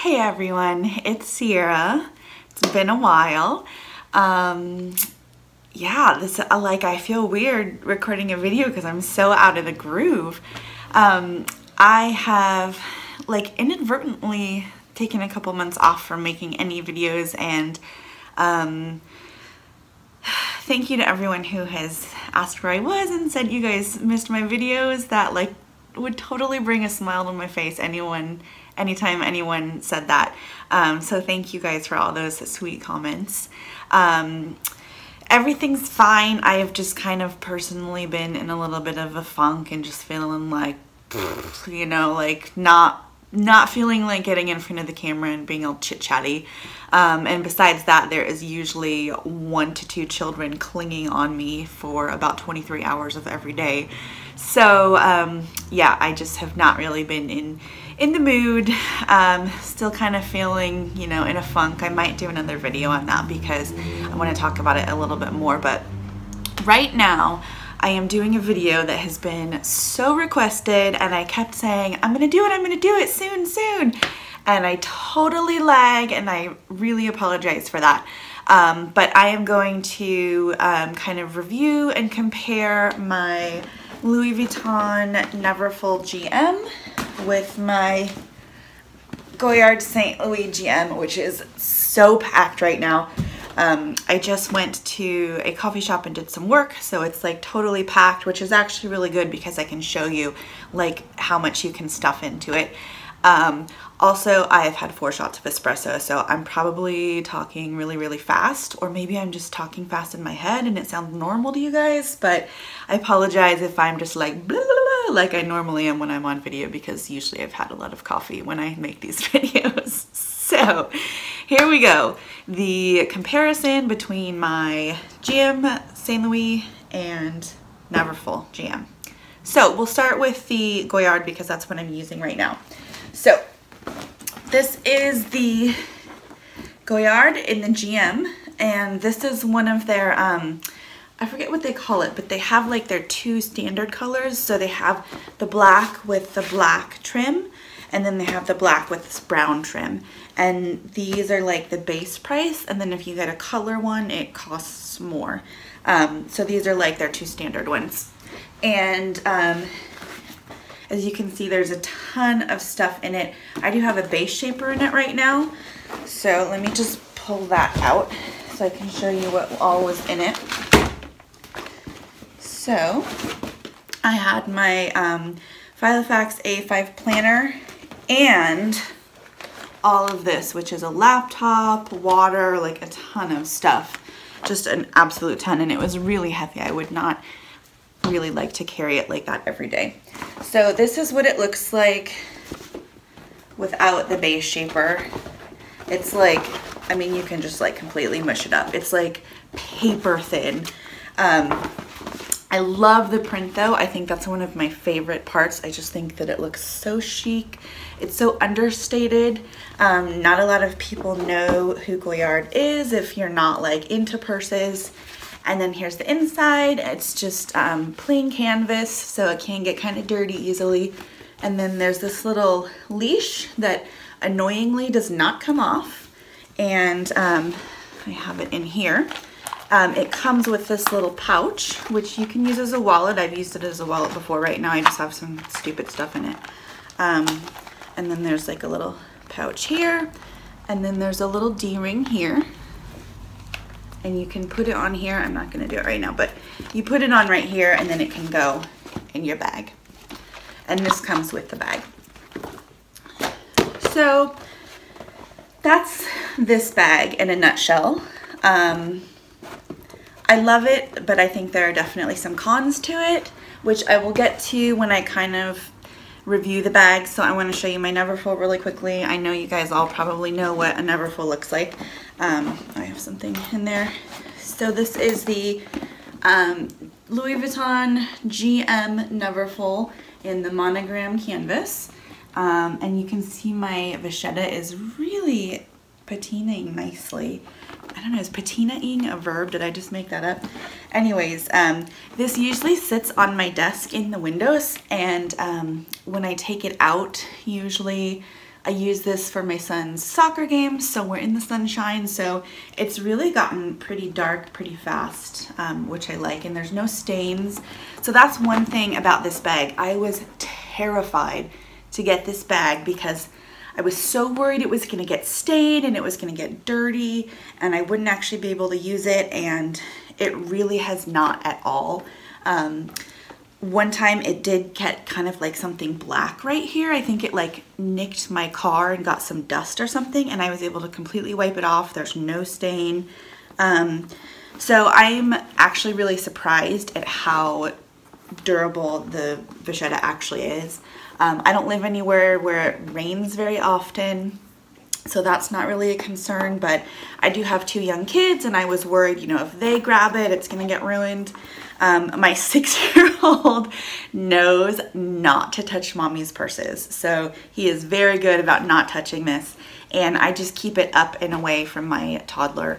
Hey everyone, it's Sierra. It's been a while. Yeah, I feel weird recording a video because I'm so out of the groove. I have inadvertently taken a couple months off from making any videos, and thank you to everyone who has asked where I was and said you guys missed my videos. That would totally bring a smile to my face anytime anyone said that. So thank you guys for all those sweet comments. Everything's fine. I have just kind of personally been in a little bit of a funk and just feeling like, you know, not feeling like getting in front of the camera and being all chit-chatty. And besides that, there is usually 1 to 2 children clinging on me for about 23 hours of every day. So yeah, I just have not really been in the mood. Still kind of feeling, you know, in a funk. I might do another video on that because I want to talk about it a little bit more. But right now, I am doing a video that has been so requested, and I kept saying, I'm gonna do it soon. And I totally lag, and I really apologize for that. But I am going to kind of review and compare my Louis Vuitton Neverfull GM with my Goyard St. Louis GM, which is so packed right now. I just went to a coffee shop and did some work, so it's like totally packed, which is actually really good because I can show you like how much you can stuff into it. Also, I've had 4 shots of espresso, so I'm probably talking really fast, or maybe I'm just talking fast in my head and it sounds normal to you guys, but I apologize if I'm just like blah, blah, blah, like I normally am when I'm on video, because usually I've had a lot of coffee when I make these videos. So here we go. The comparison between my GM St. Louis and Neverfull GM. So we'll start with the Goyard because that's what I'm using right now. So this is the Goyard in the GM, and this is one of their, I forget what they call it, but they have like their 2 standard colors. So they have the black with the black trim, and then they have the black with this brown trim. And these are like the base price, and then if you get a color one, it costs more. So these are like their 2 standard ones. And as you can see, there's a ton of stuff in it. I do have a base shaper in it right now. So let me just pull that out so I can show you what all was in it. So I had my Filofax A5 planner and all of this, which is a laptop, water, like a ton of stuff. Just an absolute ton, and it was really heavy. I would not really like to carry it like that every day. So this is what it looks like without the base shaper. It's like, I mean, you can just like completely mush it up. It's like paper thin. I love the print though. I think that's one of my favorite parts. I just think that it looks so chic. It's so understated. Not a lot of people know who Goyard is if you're not like into purses. And then here's the inside. It's just plain canvas, so it can get kind of dirty easily. And then there's this little leash that annoyingly does not come off. And I have it in here. It comes with this little pouch, which you can use as a wallet. I've used it as a wallet before. Right now I just have some stupid stuff in it. And then there's like a little pouch here. And then there's a little D-ring here. And you can put it on here. I'm not gonna do it right now, but you put it on right here and then it can go in your bag. And this comes with the bag. So that's this bag in a nutshell. I love it, but I think there are definitely some cons to it, which I will get to when I kind of review the bag. So I want to show you my Neverfull really quickly. I know you guys all probably know what a Neverfull looks like. I have something in there. So this is the Louis Vuitton GM Neverfull in the monogram canvas. And you can see my vachetta is really patinaing nicely. I don't know, is patinaing a verb? Did I just make that up? Anyways, this usually sits on my desk in the windows, and when I take it out, usually I use this for my son's soccer games, so we're in the sunshine, so it's really gotten pretty dark pretty fast, which I like, and there's no stains. So that's one thing about this bag. I was terrified to get this bag because I was so worried it was gonna get stained and it was gonna get dirty and I wouldn't actually be able to use it, and it really has not at all. One time it did get kind of like something black right here. I think it like nicked my car and got some dust or something, and I was able to completely wipe it off. There's no stain. So I'm actually really surprised at how durable the vachetta actually is. I don't live anywhere where it rains very often, so that's not really a concern, but I do have 2 young kids and I was worried, you know, if they grab it, it's gonna get ruined. My 6-year-old knows not to touch mommy's purses, so he is very good about not touching this, and I just keep it up and away from my toddler,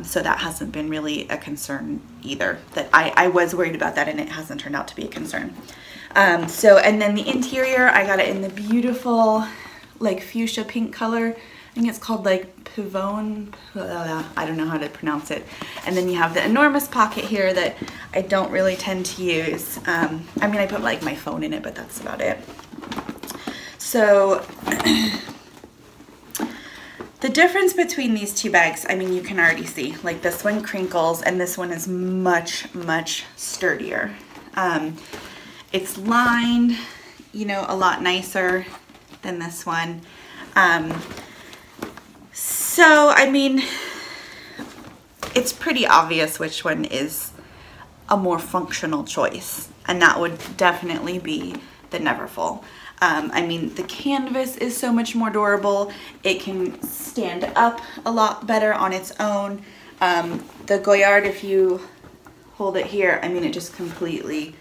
so that hasn't been really a concern either. That I was worried about that, and it hasn't turned out to be a concern. And then the interior, I got it in the beautiful like fuchsia pink color. I think it's called like Pivone, I don't know how to pronounce it. And then you have the enormous pocket here that I don't really tend to use. I mean, I put like my phone in it, but that's about it. So the difference between these 2 bags, I mean, you can already see, like this one crinkles and this one is much, much sturdier. It's lined, you know, a lot nicer than this one. So, I mean, it's pretty obvious which one is a more functional choice, and that would definitely be the Neverfull. I mean, the canvas is so much more durable. It can stand up a lot better on its own. The Goyard, if you hold it here, I mean, it just completely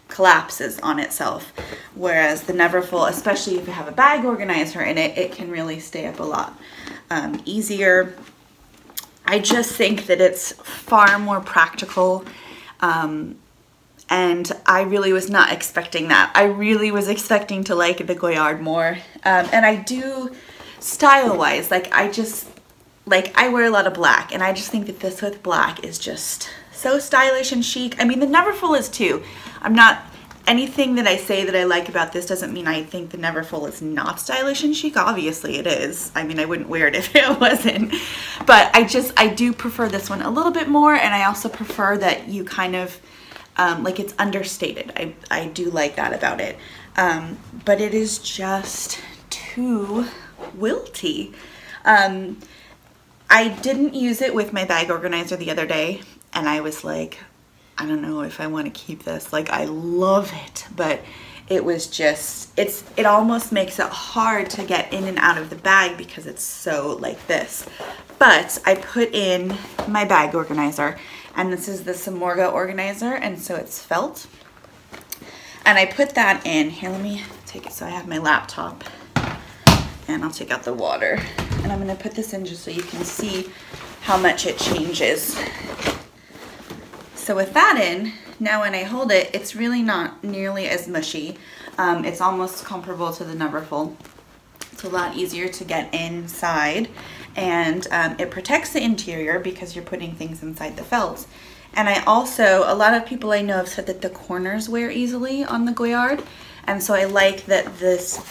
collapses on itself, whereas the Neverfull, especially if you have a bag organizer in it, it can really stay up a lot easier. I just think that it's far more practical, and I really was not expecting that. I really was expecting to like the Goyard more, and I do style-wise, like I wear a lot of black, and I just think that this with black is just so stylish and chic. I mean, the Neverfull is too. Anything that I say that I like about this doesn't mean I think the Neverfull is not stylish and chic. Obviously it is. I mean, I wouldn't wear it if it wasn't. But I do prefer this one a little bit more, and I also prefer that you kind of, like it's understated. I do like that about it. But it is just too wilty. I didn't use it with my bag organizer the other day, and I was like, I don't know if I want to keep this. Like, I love it, but it was just, it almost makes it hard to get in and out of the bag because it's so like this. But I put in my bag organizer, and this is the Samorga organizer, and so it's felt. And I put that in. Here, let me take it so I have my laptop, and I'll take out the water. And I'm going to put this in just so you can see how much it changes. So with that in, now when I hold it, it's really not nearly as mushy. It's almost comparable to the Neverfull. It's a lot easier to get inside, and it protects the interior because you're putting things inside the felt. And I also, a lot of people I know have said that the corners wear easily on the Goyard, and so I like that this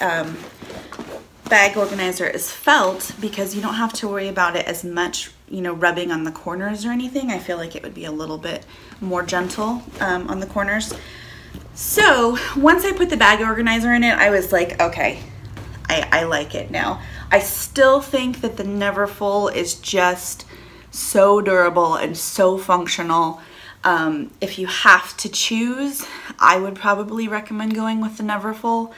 bag organizer is felt because you don't have to worry about it as much, you know, rubbing on the corners or anything. I feel like it would be a little bit more gentle on the corners. So once I put the bag organizer in it, I was like, okay, I like it now. I still think that the Neverfull is just so durable and so functional. If you have to choose, I would probably recommend going with the Neverfull.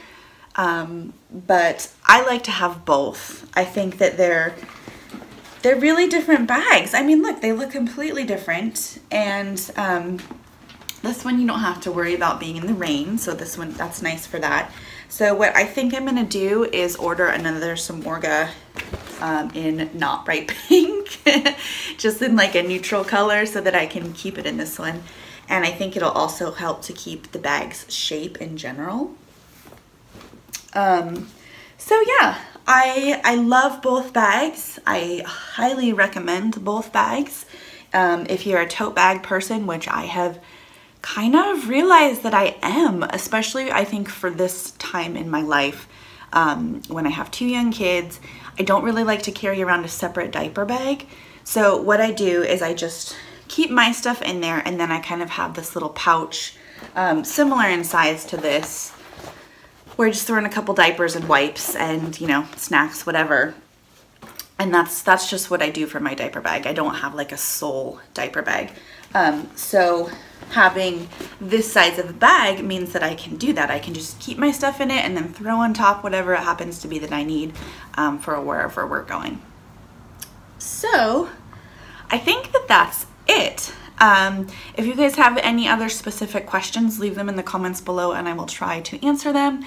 But I like to have both. I think that they're really different bags. I mean, look, they look completely different. And this one you don't have to worry about being in the rain. So this one, that's nice for that. So what I think I'm gonna do is order another Samorga in not bright pink, just in like a neutral color so that I can keep it in this one. And I think it'll also help to keep the bag's shape in general. So yeah, I love both bags. I highly recommend both bags. If you're a tote bag person, which I have kind of realized that I am, especially I think for this time in my life, when I have 2 young kids, I don't really like to carry around a separate diaper bag. So what I do is I just keep my stuff in there, and then I kind of have this little pouch, similar in size to this, where I just throw in a couple diapers and wipes and, you know, snacks, whatever. And that's just what I do for my diaper bag. I don't have like a sole diaper bag. So having this size of a bag means that I can do that. I can just keep my stuff in it and then throw on top whatever it happens to be that I need for wherever we're going. So I think that that's it. If you guys have any other specific questions, leave them in the comments below and I will try to answer them.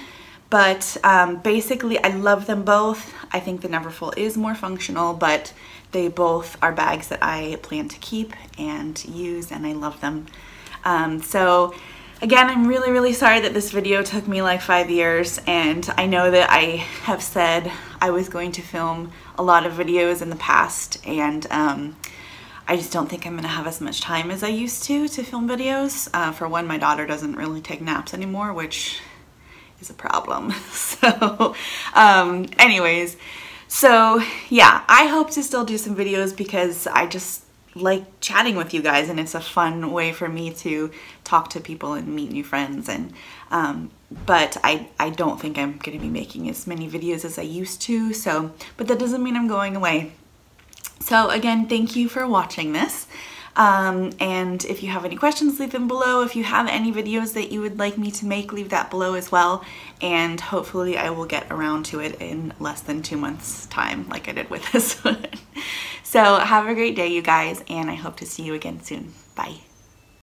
But basically, I love them both. I think the Neverfull is more functional, but they both are bags that I plan to keep and use, and I love them. So again, I'm really, really sorry that this video took me like 5 years, and I know that I have said I was going to film a lot of videos in the past, and I just don't think I'm gonna have as much time as I used to film videos. For one, my daughter doesn't really take naps anymore, which is a problem. So anyways, so yeah, I hope to still do some videos because I just like chatting with you guys, and it's a fun way for me to talk to people and meet new friends. And but I don't think I'm gonna be making as many videos as I used to, so, but that doesn't mean I'm going away. So again, thank you for watching this. And if you have any questions, leave them below. If you have any videos that you would like me to make, leave that below as well. And hopefully I will get around to it in less than 2 months time, like I did with this one. So have a great day, you guys, and I hope to see you again soon. Bye.